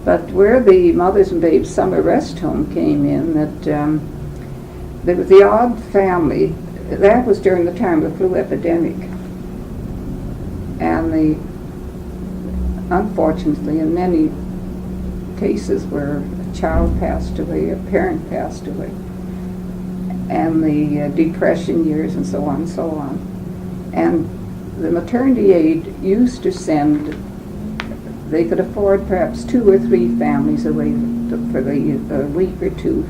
But where the Mothers and Babes Summer Rest Home came in, that there was the odd family. That was during the time of the flu epidemic. And unfortunately, in many cases where a child passed away, a parent passed away, and the depression years and so on and so on. And the maternity aid used to send, they could afford perhaps 2 or 3 families away for a week or two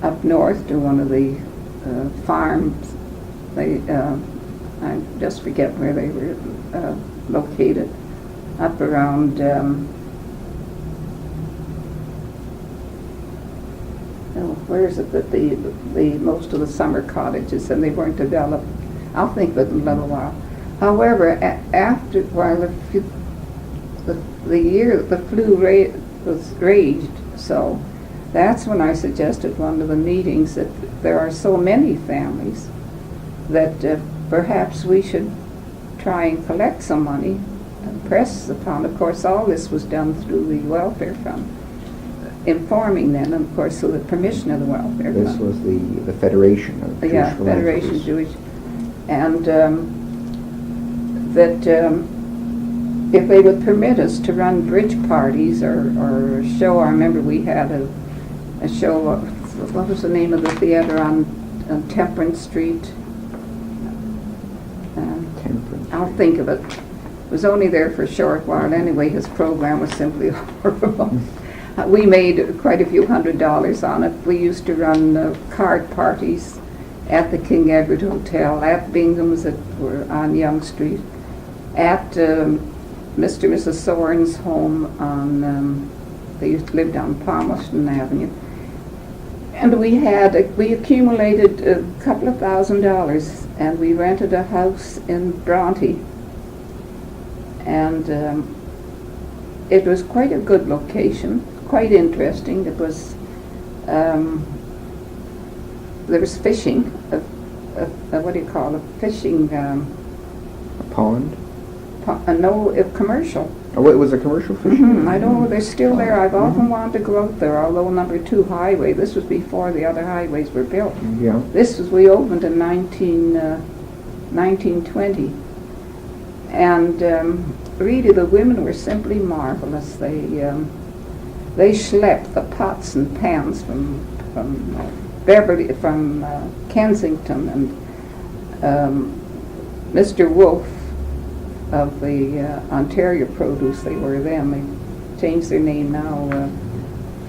up north to one of the farms. I just forget where they were located, up around where is it that the most of the summer cottages, and they weren't developed. I'll think of it in a little while. However, after while the year the flu was raged, so that's when I suggested one of the meetings that there are so many families that perhaps we should try and collect some money and press upon. Of course, all this was done through the welfare fund, informing them, of course, through the permission of the welfare fund. This was the Federation of Jewish Federation Jewish, and that if they would permit us to run bridge parties or a show. I remember we had a show. What was the name of the theater on Temperance Street? I'll think of it. It was only there for a short while. Anyway, his program was simply horrible. We made quite a few $100s on it. We used to run card parties at the King Edward Hotel, at Bingham's that were on Yonge Street, at Mr. and Mrs. Soren's home on, they used to live down Palmerston Avenue. And we accumulated a couple of $1,000s, and we rented a house in Bronte. And it was quite a good location, quite interesting. It was, there was fishing, what do you call it, fishing. A pond? No, commercial. Oh, it was a commercial fishing? I don't know, they're still there. I've often wanted to go out there, although number 2 highway, this was before the other highways were built. Yeah. We opened in 1920. And really the women were simply marvelous. They schlepped the pots and pans from Kensington, and Mr. Wolfe of the Ontario Produce, they were then. They changed their name now.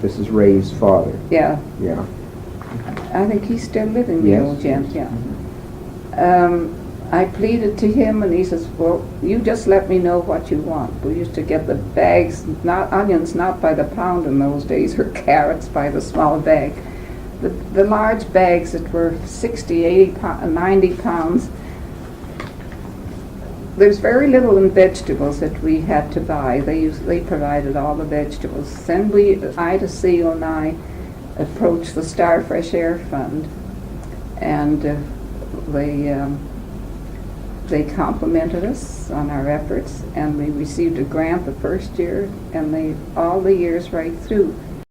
This is Ray's father. Yeah. Yeah. I think he's still living, the old gent, yeah. I pleaded to him, and he says, well, you just let me know what you want. We used to get the bags, not onions, not by the pound in those days, or carrots by the small bag. The large bags that were 60, 80, 90 pounds. There's very little in vegetables that we had to buy. They provided all the vegetables. Then Ida Seal and I approached the Star Fresh Air Fund, and they complimented us on our efforts, and we received a grant the first year, and all the years right through.